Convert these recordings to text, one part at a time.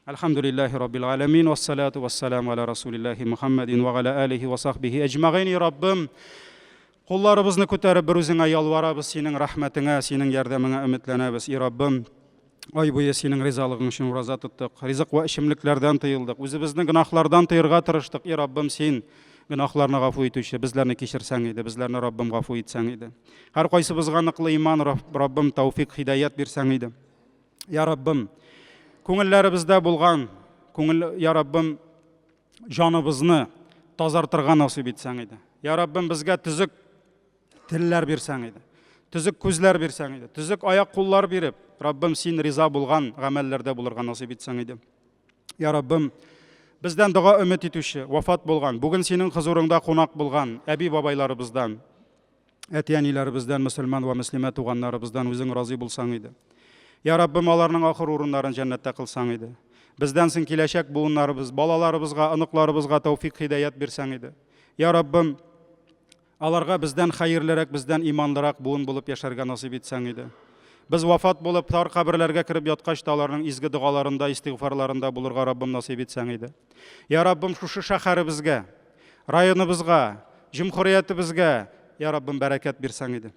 Elhamdülillahi Rabbil alemin ve salatu ve selamu ala Resulillahi Muhammedin ve ala alihi ve sahbihi ecma'in. Rabbim, kullarımızı көтеріп bir özüne yalvarabız, senin rahmetine, senin yardımına ümitlenebіз. Rabbim, ay boyu senin rızalığın için urazat tuttuk. Rızık ve işimliklerden tıyıldık. Özümüzün günahlardan tıyırga tırıştık. Rabbim, sen günahlarını gafu etуші, bizlerini kişirsen idi, bizlerini Rabbim gafu etsen idi. Her kaysımızga nıklı iman Rabbim tavfik, hidayet birsen idi. Ya Rabbim, көңілләребездә булган, ya Rabbim, жаныбызны тазартырга насыйп итсәң иде. Ya Rabbim, безгә түзек телләр бирсәң иде, түзек күзләр бирсәң иде, түзек аяк куллар биреп, Rabbim, син риза булган гамәлләрдә булырга насыйп итсәң иде. Ya Rabbim, бездән дуга өмет итүче, вафат булган, бүген синең хузурыңда кунак булган әби бабайларыбыздан, әти-әниләребездән, мөселман ва мөслимә туганнарыбыздан үзең разый булсаң иде. Ya Rabbim, аларның ахыр урыннарын җәннәттә кылсаң иде. Бездән соң киләчәк буыннарыбыз, балаларыбызга, оныкларыбызга тәүфик, хидayat бирсәң иде. Ya Rabbim, аларга бездән хәерлерәк, бездән иманлырак буын булып яшәргә насыйп итсәң иде. Без вафат булып тар каберләргә кирип яткач та аларның изге дугаларында, истигъфарларында булырга Раббим насыйп итсәң иде. Ya Rabbim, шушы шәһәребезгә, районыбызга, җумһуриятыбызга, Ya Rabbim, бәрәкәт бирсәң иде.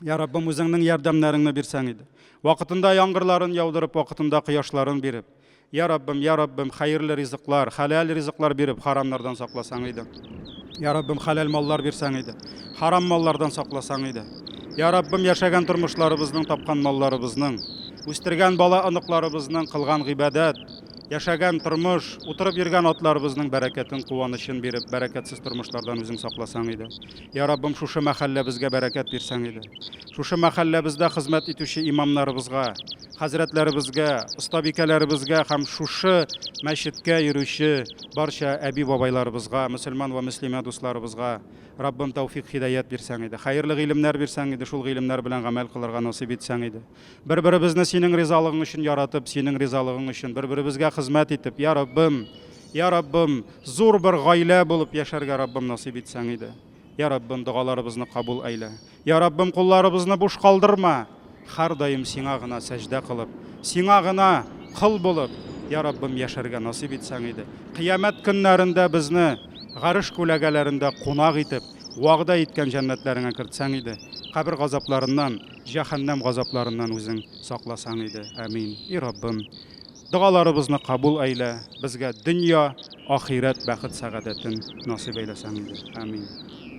Ya Rabbim, үзеңнең ярдәмнәреңне бирсәң иде. Вакытында яңгырларын яудырып, вакытында кояшларын биреп. Ya Rabbim, хәерле ризыклар, халал ризыклар биреп, харамнардан сакласаң иде. Ya Rabbim, халал маллар бирсәң иде, харам маллардан сакласаң иде. Ya Rabbim, яшәгән тормышларыбызның, тапкан малларыбызның, үстергән бала аныкларыбызның кылган гыйбадат, яшәгән тормыш, утырып йөргән атларыбызның бәрәкәтен, куанычын биреп, бәрәкәтсез тормышлардан үзең сакласаң иде. Ya Rabbim, шушы мәхәлләбезгә бәрәкәт бирсәң иде. Шушы мәхәлләбездә хезмәт итүче имамнарыбызга, хәзрәтләребезгә, остабикәләребезгә һәм шушы мәчеткә йөрүче барча әби бабайларыбызга, мөселман ва мөслимә дусларыбызга Rabbim тәүфик, хидayat бирсәң иде. Хәерле гыйлемнәр бирсәң иде, шул гыйлемнәр белән гамәл кылырга насыйп итсәң иде. Бер-беребезне синең ризалыгың өчен яратып, синең ризалыгың өчен бер-беребезгә хезмәт итеп, Ya Rabbim, зур бер гаилә булып яшәргә Rabbim насыйп итсәң иде. Ya Rabbim, дугаларыбызны кабул әйлә. Ya Rabbim, кулларыбызны буш калдырма. Һәр даим сиңа гына сәҗдә кылып, сиңа гына кыл булып, Ya Rabbim, яшәргә насыйп итсәң иде. Кыямәт көннәрендә безне гарыш күләгәләрендә кунак итеп, вагъда иткән җәннәтләреңә кертсәң иде. Кабер газапларыннан, җәһәннәм газапларыннан үзең сакласаң иде. Амин. И Rabbim, дугаларыбызны кабул әйлә, безгә дөнья, ахират бәхет сәгадәтен насыйп әйләсәң иде. Амин.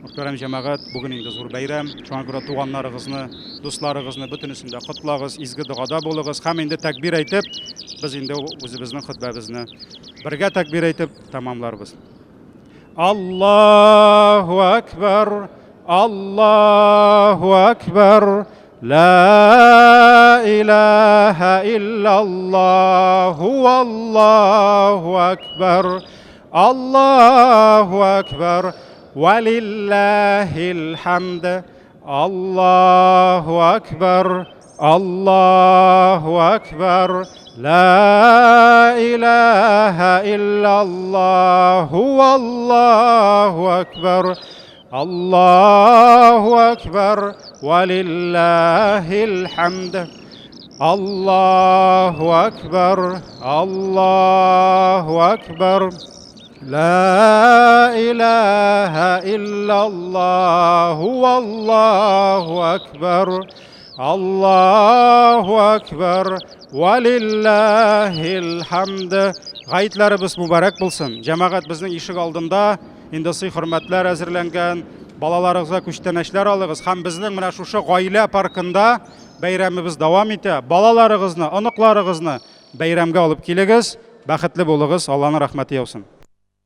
Мөхтәрәм җәмәгать, бүген инде зур бәйрәм. Шуңа күрә туганнарыгызны, дусларыгызны бөтенесен дә котлagыз, изге дугада булыгыз һәм инде тәкбир әйтеп, без инде үзебезнең хутбабызны бергә тәкбир әйтеп тәмамларбыз. Аллаһу акбар, Аллаһу акбар, ла илаха илляллаһу, Аллаһу акбар, Аллаһу акбар, валиллахил хамд, Аллаһу акбар, Аллаһу акбар, لا إله إلا الله والله أكبر الله أكبر ولله الحمد الله أكبر الله أكبر لا إله إلا الله والله أكبر الله أكبر Валиллахил хамд. Гайетләребез мубарак булсын. Җәмәгать, безнең ишек алдында инде сый хөрмәтләр әзерләнгән. Балаларыгызга күчтәнәчләр алыгыз һәм безнең менә шушы гаилә паркында бәйрәмебез дәвам итә. Балаларыгызны, оныкларыгызны бәйрәмгә алып килегез. Бәхетле булыгыз. Аллаһның рәхмәте яусын.